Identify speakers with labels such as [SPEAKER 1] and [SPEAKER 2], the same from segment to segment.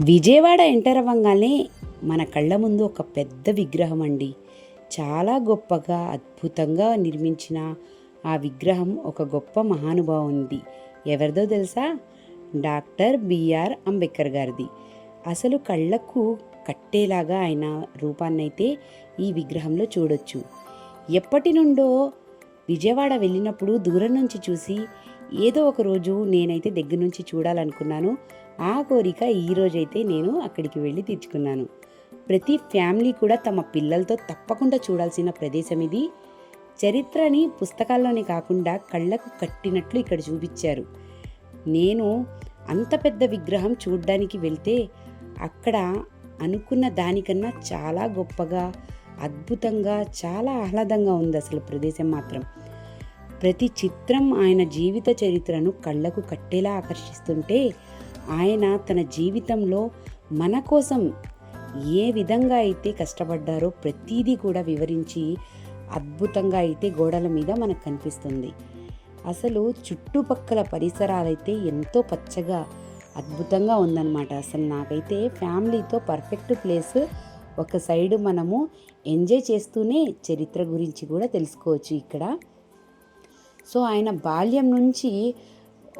[SPEAKER 1] Vijayawada enter అవ్వగానే మన కళ్ళ ముందు ఒక పెద్ద విగ్రహం అండి. చాలా గొప్పగా అద్భుతంగా నిర్మించిన ఆ విగ్రహం ఒక గొప్ప మహానుభావునిది. ఎవరిదో తెలుసా? డాక్టర్ బిఆర్ అంబేద్కర్ గారిది. అసలు కళ్ళకు కట్టేలాగా ఆయన రూపాన్నైతే ఈ విగ్రహంలో చూడొచ్చు. ఎప్పటి నుండో విజయవాడ వెళ్ళినప్పుడు దూరం నుంచి చూసి ఏదో ఒక రోజు నేనైతే దగ్గర నుంచి చూడాలనుకున్నాను. ఆ కోరిక ఈరోజైతే నేను అక్కడికి వెళ్ళి తెచ్చుకున్నాను. ప్రతి ఫ్యామిలీ కూడా తమ పిల్లలతో తప్పకుండా చూడాల్సిన ప్రదేశం ఇది. చరిత్రని పుస్తకాల్లోనే కాకుండా కళ్ళకు కట్టినట్లు ఇక్కడ చూపించారు. నేను అంత పెద్ద విగ్రహం చూడ్డానికి వెళ్తే అక్కడ అనుకున్న దానికన్నా చాలా గొప్పగా, అద్భుతంగా, చాలా ఆహ్లాదంగా ఉంది అసలు ప్రదేశం మాత్రం. ప్రతి చిత్రం ఆయన జీవిత చరిత్రను కళ్ళకు కట్టేలా ఆకర్షిస్తుంటే, ఆయన తన జీవితంలో మన కోసం ఏ విధంగా అయితే కష్టపడ్డారో ప్రతీదీ కూడా వివరించి అద్భుతంగా అయితే గోడల మీద మనకు కనిపిస్తుంది. అసలు చుట్టుపక్కల పరిసరాలైతే ఎంతో పచ్చగా అద్భుతంగా ఉందన్నమాట. అసలు నాకైతే ఫ్యామిలీతో పర్ఫెక్ట్ ప్లేస్. ఒక సైడు మనము ఎంజాయ్ చేస్తూనే చరిత్ర గురించి కూడా తెలుసుకోవచ్చు ఇక్కడ. సో ఆయన బాల్యం నుంచి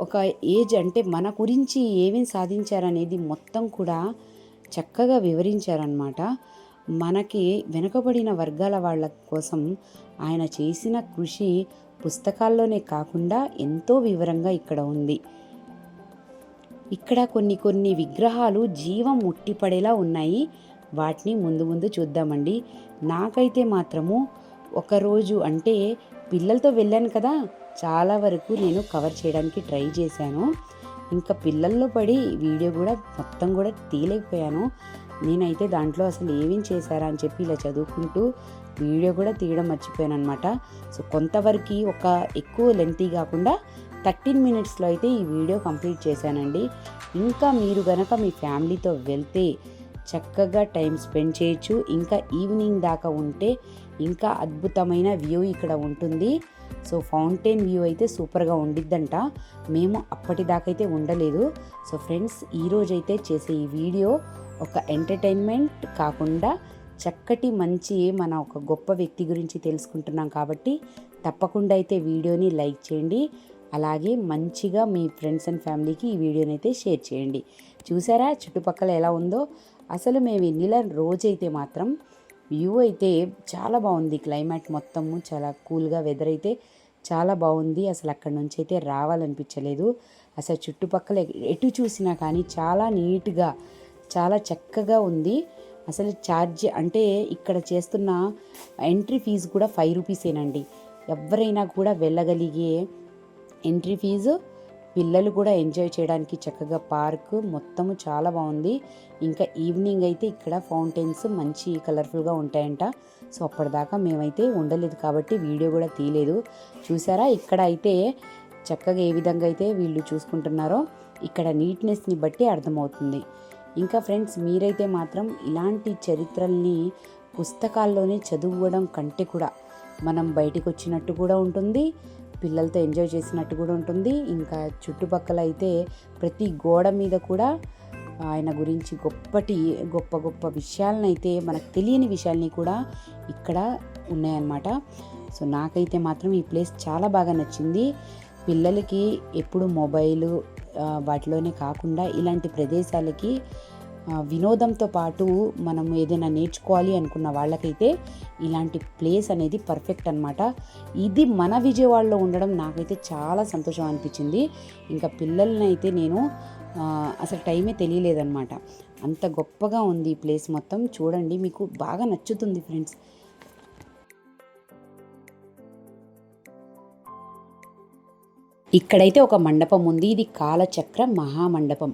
[SPEAKER 1] ఒక ఏజ్ అంటే మన గురించి ఏమేమి సాధించారనేది మొత్తం కూడా చక్కగా వివరించారనమాట. మనకి వెనుకబడిన వర్గాల వాళ్ళ కోసం ఆయన చేసిన కృషి పుస్తకాల్లోనే కాకుండా ఎంతో వివరంగా ఇక్కడ ఉంది. ఇక్కడ కొన్ని విగ్రహాలు జీవం ముట్టిపడేలా ఉన్నాయి. వాటిని ముందు ముందు చూద్దామండి. నాకైతే మాత్రము ఒకరోజు అంటే పిల్లలతో వెళ్ళాను కదా, చాలా వరకు నేను కవర్ చేయడానికి ట్రై చేశాను. ఇంకా పిల్లల్లో పడి వీడియో కూడా మొత్తం కూడా తీయలేకపోయాను. నేనైతే దాంట్లో అసలు ఏమేం చేశారా అని చెప్పి ఇలా చదువుకుంటూ వీడియో కూడా తీయడం మర్చిపోయాను అనమాట. సో కొంతవరకు ఒక ఎక్కువ లెంతీ కాకుండా 13 మినిట్స్లో అయితే ఈ వీడియో కంప్లీట్ చేశానండి. ఇంకా మీరు గనక మీ ఫ్యామిలీతో వెళ్తే చక్కగా టైం స్పెండ్ చేయొచ్చు. ఇంకా ఈవినింగ్ దాకా ఉంటే ఇంకా అద్భుతమైన వ్యూ ఇక్కడ ఉంటుంది. సో ఫౌంటైన్ వ్యూ అయితే సూపర్గా ఉండిద్దంట. మేము అప్పటిదాకా అయితే ఉండలేదు. సో ఫ్రెండ్స్, ఈరోజైతే చేసే ఈ వీడియో ఒక ఎంటర్టైన్మెంట్ కాకుండా చక్కటి మంచి మన ఒక గొప్ప వ్యక్తి గురించి తెలుసుకుంటున్నాం కాబట్టి తప్పకుండా అయితే వీడియోని లైక్ చేయండి. అలాగే మంచిగా మీ ఫ్రెండ్స్ అండ్ ఫ్యామిలీకి ఈ వీడియోని అయితే షేర్ చేయండి. చూసారా చుట్టుపక్కల ఎలా ఉందో? అసలు మేము వెళ్ళిన రోజైతే మాత్రం వ్యూ అయితే చాలా బాగుంది. క్లైమేట్ మొత్తము చాలా కూల్గా, వెదర్ అయితే చాలా బాగుంది. అసలు అక్కడ నుంచి అయితే రావాలనిపించలేదు. అసలు చుట్టుపక్కల ఎటు చూసినా కానీ చాలా నీట్గా, చాలా చక్కగా ఉంది. అసలు ఛార్జ్ అంటే ఇక్కడ చేస్తున్న ఎంట్రీ ఫీజు కూడా 5 రూపీసేనండి. ఎవరైనా కూడా వెళ్ళగలిగే ఎంట్రీ ఫీజు. పిల్లలు కూడా ఎంజాయ్ చేయడానికి చక్కగా పార్కు మొత్తము చాలా బాగుంది. ఇంకా ఈవినింగ్ అయితే ఇక్కడ ఫౌంటైన్స్ మంచి కలర్ఫుల్గా ఉంటాయంట. సో అప్పటిదాకా మేమైతే ఉండలేదు కాబట్టి వీడియో కూడా తీయలేదు. చూసారా ఇక్కడ అయితే చక్కగా ఏ విధంగా అయితే వీళ్ళు చూసుకుంటున్నారో ఇక్కడ నీట్నెస్ని బట్టి అర్థమవుతుంది. ఇంకా ఫ్రెండ్స్, మీరైతే మాత్రం ఇలాంటి చరిత్రల్ని పుస్తకాల్లోనే చదువుకోవడం కంటే కూడా మనం బయటికి వచ్చినట్టు కూడా ఉంటుంది, పిల్లలతో ఎంజాయ్ చేసినట్టు కూడా ఉంటుంది. ఇంకా చుట్టుపక్కల అయితే ప్రతి గోడ మీద కూడా ఆయన గురించి గొప్ప గొప్ప విషయాలను అయితే, మనకు తెలియని విషయాల్ని కూడా ఇక్కడ ఉన్నాయన్నమాట. సో నాకైతే మాత్రం ఈ ప్లేస్ చాలా బాగా నచ్చింది. పిల్లలకి ఎప్పుడు మొబైలు వాటిలోనే కాకుండా ఇలాంటి ప్రదేశాలకి వినోదంతో పాటు మనం ఏదైనా నేర్చుకోవాలి అనుకున్న వాళ్ళకైతే ఇలాంటి ప్లేస్ అనేది పర్ఫెక్ట్ అనమాట. ఇది మన విజయవాడలో ఉండడం నాకైతే చాలా సంతోషం అనిపించింది. ఇంకా పిల్లల్ని అయితే నేను అసలు టైమే తెలియలేదన్నమాట. అంత గొప్పగా ఉంది ఈ ప్లేస్ మొత్తం. చూడండి, మీకు బాగా నచ్చుతుంది ఫ్రెండ్స్. ఇక్కడైతే ఒక మండపం ఉంది. ఇది కాలచక్ర మహామండపం.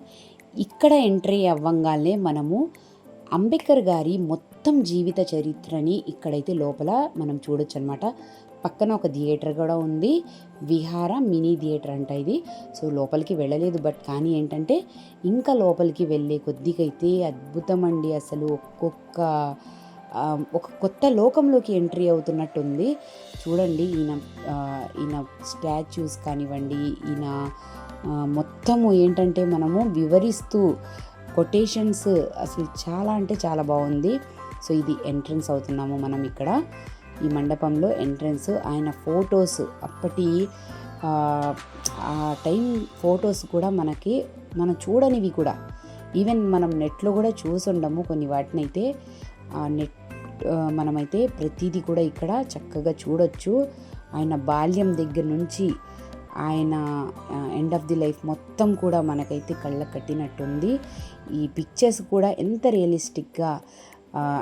[SPEAKER 1] ఇక్కడ ఎంట్రీ అవ్వంగానే మనము అంబేద్కర్ గారి మొత్తం జీవిత చరిత్రని ఇక్కడైతే లోపల మనం చూడొచ్చు అనమాట. పక్కన ఒక థియేటర్ కూడా ఉంది. విహార మినీ థియేటర్ అంట ఇది. సో లోపలికి వెళ్ళలేదు, బట్ కానీ ఏంటంటే ఇంకా లోపలికి వెళ్ళే కొద్దికైతే అద్భుతం అండి. అసలు ఒక కొత్త లోకంలోకి ఎంట్రీ అవుతున్నట్టుంది. చూడండి, ఈయన స్టాచ్యూస్ కానివ్వండి, ఈయన మొత్తము ఏంటంటే మనము వివరిస్తూ కొటేషన్స్ అసలు చాలా అంటే చాలా బాగుంది. సో ఇది ఎంట్రన్స్ అవుతున్నాము మనం ఇక్కడ ఈ మండపంలో ఎంట్రన్స్. ఆయన ఫొటోస్ అప్పటి ఆ టైం ఫొటోస్ కూడా మనం చూడనివి కూడా, ఈవెన్ మనం నెట్లో కూడా చూసుండము కొన్ని వాటినైతే. నెట్ మనమైతే ప్రతిదీ కూడా ఇక్కడ చక్కగా చూడొచ్చు. ఆయన బాల్యం దగ్గర నుంచి ఆయన ఎండ్ ఆఫ్ ది లైఫ్ మొత్తం కూడా మనకైతే కళ్ళ కట్టినట్టుంది. ఈ పిక్చర్స్ కూడా ఎంత రియలిస్టిక్గా,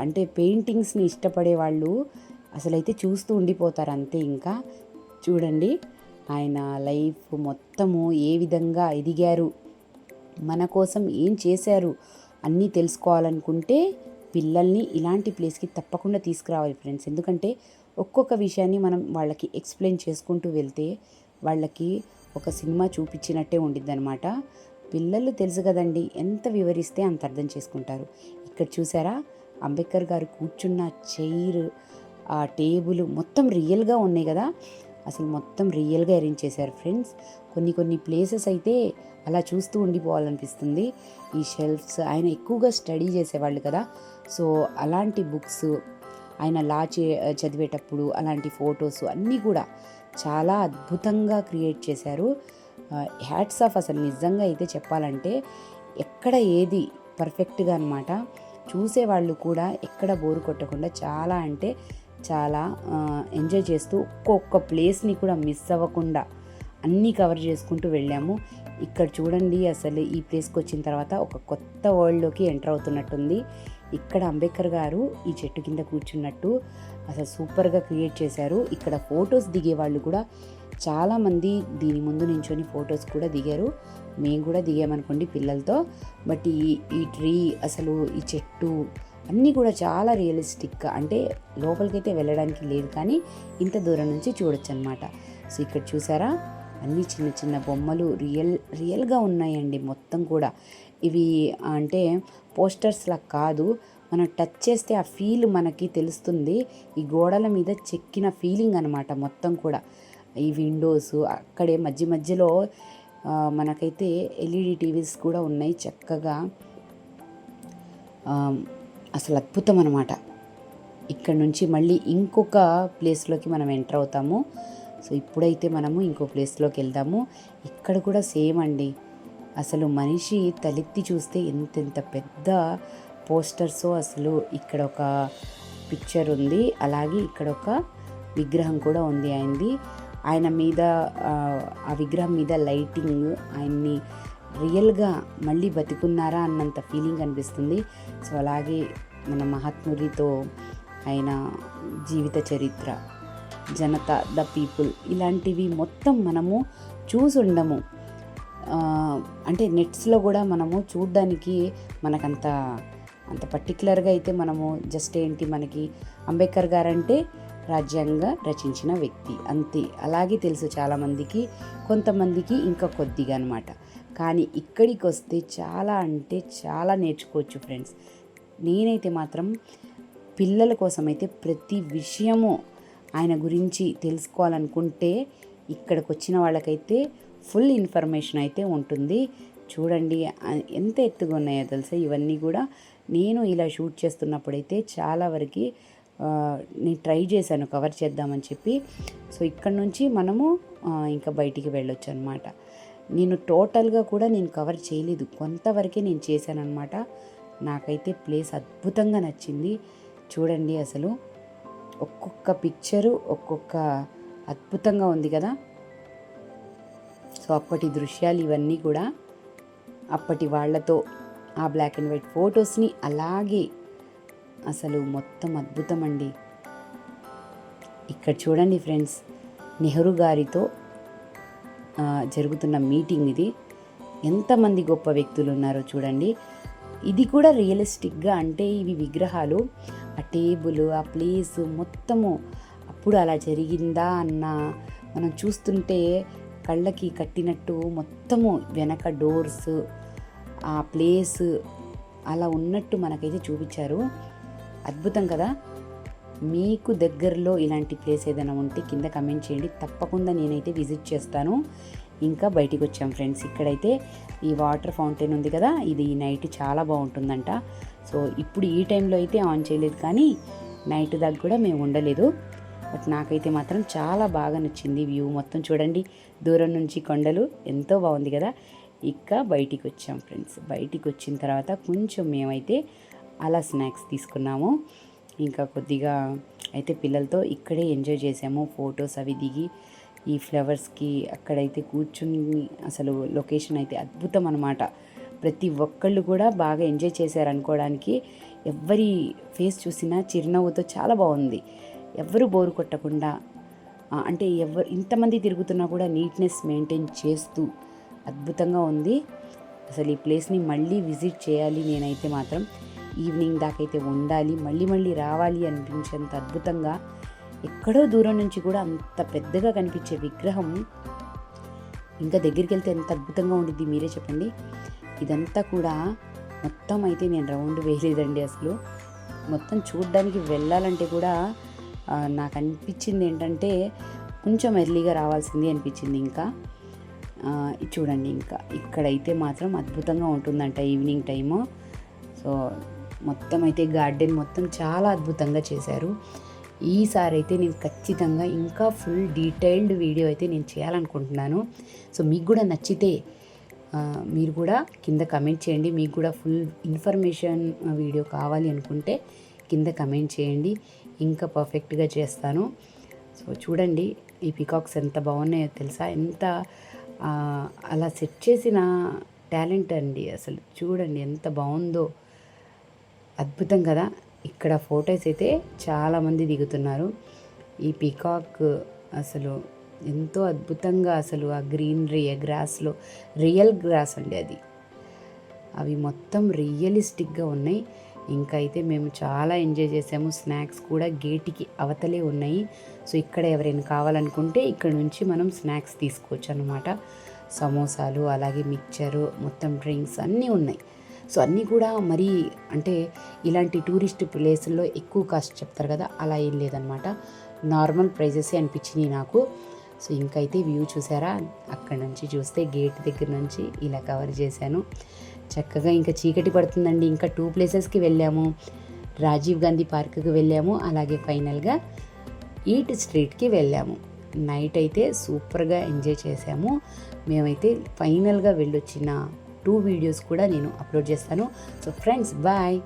[SPEAKER 1] అంటే పెయింటింగ్స్ని ఇష్టపడే వాళ్ళు అసలైతే చూస్తూ ఉండిపోతారు అంతే. ఇంకా చూడండి ఆయన లైఫ్ మొత్తము ఏ విధంగా ఎదిగారు, మన కోసం ఏం చేశారు అన్నీ తెలుసుకోవాలనుకుంటే పిల్లల్ని ఇలాంటి ప్లేస్కి తప్పకుండా తీసుకురావాలి ఫ్రెండ్స్. ఎందుకంటే ఒక్కొక్క విషయాన్ని మనం వాళ్ళకి ఎక్స్ప్లెయిన్ చేసుకుంటూ వెళ్తే వాళ్ళకి ఒక సినిమా చూపించినట్టే ఉండిద్ది అనమాట. పిల్లలు తెలుసు కదండి, ఎంత వివరిస్తే అంత అర్థం చేసుకుంటారు. ఇక్కడ చూసారా అంబేద్కర్ గారు కూర్చున్న చైర్, ఆ టేబుల్ మొత్తం రియల్గా ఉన్నాయి కదా, అసలు మొత్తం రియల్గా అరేంజ్ చేశారు ఫ్రెండ్స్. కొన్ని ప్లేసెస్ అయితే అలా చూస్తూ ఉండిపోవాలనిపిస్తుంది. ఈ షెల్ఫ్స్ ఆయన ఎక్కువగా స్టడీ చేసేవాళ్ళు కదా, సో అలాంటి బుక్స్ ఆయన చదివేటప్పుడు అలాంటి ఫొటోస్ అన్నీ కూడా చాలా అద్భుతంగా క్రియేట్ చేశారు. హ్యాట్స్ ఆఫ్ అసలు నిజంగా అయితే చెప్పాలంటే ఎక్కడ ఏది పర్ఫెక్ట్గా అనమాట. చూసేవాళ్ళు కూడా ఎక్కడ బోరు కొట్టకుండా చాలా అంటే చాలా ఎంజాయ్ చేస్తూ ఒక్కొక్క ప్లేస్ని కూడా మిస్ అవ్వకుండా అన్నీ కవర్ చేసుకుంటూ వెళ్ళాము. ఇక్కడ చూడండి అసలు ఈ ప్లేస్కి వచ్చిన తర్వాత ఒక కొత్త వరల్డ్లోకి ఎంటర్ అవుతున్నట్టుంది. ఇక్కడ అంబేద్కర్ గారు ఈ చెట్టు కింద కూర్చున్నట్టు అసలు సూపర్గా క్రియేట్ చేశారు. ఇక్కడ ఫొటోస్ దిగే వాళ్ళు కూడా చాలామంది దీని ముందు నించొని ఫొటోస్ కూడా దిగారు. మేము కూడా దిగామనుకోండి పిల్లలతో. బట్ ఈ ట్రీ అసలు ఈ చెట్టు అన్నీ కూడా చాలా రియలిస్టిక్గా, అంటే లోపలికైతే వెళ్ళడానికి లేదు కానీ ఇంత దూరం నుంచి చూడొచ్చు అనమాట. సో ఇక్కడ చూసారా అన్నీ చిన్న చిన్న బొమ్మలు రియల్గా ఉన్నాయండి మొత్తం కూడా. ఇవి అంటే పోస్టర్స్లా కాదు, మనం టచ్ చేస్తే ఆ ఫీల్ మనకి తెలుస్తుంది. ఈ గోడల మీద చెక్కిన ఫీలింగ్ అనమాట మొత్తం కూడా. ఈ విండోస్ అక్కడే మధ్యలో మనకైతే ఎల్ఈడి టీవీస్ కూడా ఉన్నాయి చక్కగా. అసలు అద్భుతం అనమాట. ఇక్కడ నుంచి మళ్ళీ ఇంకొక ప్లేస్లోకి మనం ఎంటర్ అవుతాము. సో ఇప్పుడైతే మనము ఇంకో ప్లేస్లోకి వెళ్దాము. ఇక్కడ కూడా సేమ్ అండి, అసలు మనిషి తలెత్తి చూస్తే ఎంతెంత పెద్ద పోస్టర్సో. అసలు ఇక్కడ ఒక పిక్చర్ ఉంది, అలాగే ఇక్కడ ఒక విగ్రహం కూడా ఉంది ఆయనది. ఆయన మీద ఆ విగ్రహం మీద లైటింగ్ ఆయన్ని రియల్గా మళ్ళీ బతికున్నారా అన్నంత ఫీలింగ్ అనిపిస్తుంది. సో అలాగే మన మహాత్ముడితో ఆయన జీవిత చరిత్ర, జనత, ద పీపుల్ ఇలాంటివి మొత్తం మనము చూసుండము. అంటే నెట్స్లో కూడా మనము చూడ్డానికి మనకంత పర్టికులర్గా అయితే మనము జస్ట్ ఏంటి, మనకి అంబేద్కర్ గారంటే రాజ్యాంగ రచించిన వ్యక్తి అంతే, అలాగే తెలుసు చాలామందికి, కొంతమందికి ఇంకా కొద్దిగా అనమాట. కానీ ఇక్కడికి వస్తే చాలా అంటే చాలా నేర్చుకోవచ్చు ఫ్రెండ్స్. నేనైతే మాత్రం పిల్లల కోసమైతే ప్రతి విషయము ఆయన గురించి తెలుసుకోవాలనుకుంటే ఇక్కడికి వచ్చిన వాళ్ళకైతే ఫుల్ ఇన్ఫర్మేషన్ అయితే ఉంటుంది. చూడండి ఎంత ఎత్తుగా ఉన్నాయో తెలుసా ఇవన్నీ కూడా. నేను ఇలా షూట్ చేస్తున్నప్పుడైతే చాలా వరకు నేను ట్రై చేశాను కవర్ చేద్దామని చెప్పి. సో ఇక్కడ నుంచి మనము ఇంకా బయటికి వెళ్ళొచ్చు అనమాట. నేను టోటల్గా కూడా నేను కవర్ చేయలేదు, కొంతవరకే నేను చేశాను అనమాట. నాకైతే ప్లేస్ అద్భుతంగా నచ్చింది. చూడండి అసలు ఒక్కొక్క పిక్చరు ఒక్కొక్క అద్భుతంగా ఉంది కదా. సో అప్పటి దృశ్యాలు ఇవన్నీ కూడా అప్పటి వాళ్ళతో ఆ బ్లాక్ అండ్ వైట్ ఫొటోస్ని అలాగే అసలు మొత్తం అద్భుతం అండి. ఇక్కడ చూడండి ఫ్రెండ్స్, నెహ్రూ గారితో జరుగుతున్న మీటింగ్ ఇది. ఎంతమంది గొప్ప వ్యక్తులు ఉన్నారో చూడండి. ఇది కూడా రియలిస్టిక్గా, అంటే ఇవి విగ్రహాలు, ఆ టేబుల్, ఆ ప్లేస్ మొత్తము అప్పుడు అలా జరిగిందా అన్న మనం చూస్తుంటే కళ్ళకి కట్టినట్టు మొత్తము వెనక డోర్స్, ఆ ప్లేస్ అలా ఉన్నట్టు మనకైతే చూపించారు. అద్భుతం కదా. మీకు దగ్గరలో ఇలాంటి ప్లేస్ ఏదైనా ఉంటే కింద కమెంట్ చేయండి, తప్పకుండా నేనైతే విజిట్ చేస్తాను. ఇంకా బయటికి వచ్చాం ఫ్రెండ్స్. ఇక్కడైతే ఈ వాటర్ ఫౌంటైన్ ఉంది కదా, ఇది నైట్ చాలా బాగుంటుందంట. సో ఇప్పుడు ఈ టైంలో అయితే ఆన్ చేయలేదు, కానీ నైట్ దాకా కూడా మేము ఉండలేదు. బట్ నాకైతే మాత్రం చాలా బాగా నచ్చింది. వ్యూ మొత్తం చూడండి, దూరం నుంచి కొండలు ఎంతో బాగుంది కదా. ఇక బయటికి వచ్చాం ఫ్రెండ్స్. బయటికి వచ్చిన తర్వాత కొంచెం మేమైతే అలా స్నాక్స్ తీసుకున్నాము. ఇంకా కొద్దిగా అయితే పిల్లలతో ఇక్కడే ఎంజాయ్ చేసాము. ఫొటోస్ అవి దిగి ఈ ఫ్లవర్స్కి అక్కడైతే కూర్చుని అసలు లొకేషన్ అయితే అద్భుతం అన్నమాట. ప్రతి ఒక్కళ్ళు కూడా బాగా ఎంజాయ్ చేశారనుకోవడానికి. ఎవరి ఫేస్ చూసినా చిరునవ్వుతో చాలా బాగుంది. ఎవరు బోరు కొట్టకుండా, అంటే ఇంతమంది తిరుగుతున్నా కూడా నీట్నెస్ మెయింటైన్ చేస్తూ అద్భుతంగా ఉంది. అసలు ఈ ప్లేస్ని మళ్ళీ విజిట్ చేయాలి నేనైతే మాత్రం. ఈవినింగ్ దాకైతే ఉండాలి, మళ్ళీ మళ్ళీ రావాలి అనిపించేంత అద్భుతంగా. ఎక్కడో దూరం నుంచి కూడా అంత పెద్దగా కనిపించే విగ్రహం ఇంకా దగ్గరికి వెళ్తే ఎంత అద్భుతంగా ఉండిద్ది మీరే చెప్పండి. ఇదంతా కూడా మొత్తం అయితే నేను రౌండ్ వేయలేదండి. అసలు మొత్తం చూడడానికి వెళ్ళాలంటే కూడా నాకు అనిపించింది ఏంటంటే కొంచెం ఎర్లీగా రావాల్సింది అనిపించింది. ఇంకా చూడండి, ఇంకా ఇక్కడైతే మాత్రం అద్భుతంగా ఉంటుందంట ఈవినింగ్ టైము. సో మొత్తం అయితే గార్డెన్ మొత్తం చాలా అద్భుతంగా చేశారు. ఈసారి అయితే నేను ఖచ్చితంగా ఇంకా ఫుల్ డీటెయిల్డ్ వీడియో అయితే నేను చేయాలనుకుంటున్నాను. సో మీకు కూడా నచ్చితే మీరు కూడా కింద కమెంట్ చేయండి. మీకు కూడా ఫుల్ ఇన్ఫర్మేషన్ వీడియో కావాలి అనుకుంటే కింద కమెంట్ చేయండి, ఇంకా పర్ఫెక్ట్గా చేస్తాను. సో చూడండి ఈ పీకాక్స్ ఎంత బాగున్నాయో తెలుసా, ఎంత అలా సెట్ చేసిన టాలెంట్ అండి. అసలు చూడండి ఎంత బాగుందో, అద్భుతం కదా. ఇక్కడ ఫొటోస్ అయితే చాలామంది దిగుతున్నారు. ఈ పీకాక్ అసలు ఎంతో అద్భుతంగా, అసలు ఆ గ్రీనరీ, ఆ గ్రాస్లో రియల్ గ్రాస్ అండి అది, అవి మొత్తం రియలిస్టిక్గా ఉన్నాయి. ఇంకా అయితే మేము చాలా ఎంజాయ్ చేసాము. స్నాక్స్ కూడా గేట్కి అవతలే ఉన్నాయి. సో ఇక్కడ ఎవరైనా కావాలనుకుంటే ఇక్కడ నుంచి మనం స్నాక్స్ తీసుకోవచ్చు అన్నమాట. సమోసాలు, అలాగే మిక్చరు, మొత్తం డ్రింక్స్ అన్నీ ఉన్నాయి. సో అన్నీ కూడా మరీ అంటే ఇలాంటి టూరిస్ట్ ప్లేసుల్లో ఎక్కువ కాస్ట్ చెప్తారు కదా, అలా ఏం లేదనమాట. నార్మల్ ప్రైజెసే అనిపించినాయి నాకు. సో ఇంకైతే వ్యూ చూసారా, అక్కడ నుంచి చూస్తే గేట్ దగ్గర నుంచి ఇలా కవర్ చేశాను చక్కగా. ఇంకా చీకటి పడుతుందండి. ఇంకా 2 ప్లేసెస్కి వెళ్ళాము. రాజీవ్ గాంధీ పార్క్కి వెళ్ళాము, అలాగే ఫైనల్గా ఈట్ స్ట్రీట్కి వెళ్ళాము. నైట్ అయితే సూపర్గా ఎంజాయ్ చేసాము. మేమైతే ఫైనల్గా వెళ్ళొచ్చిన 2 వీడియోస్ కూడా నేను అప్లోడ్ చేస్తాను. So friends bye.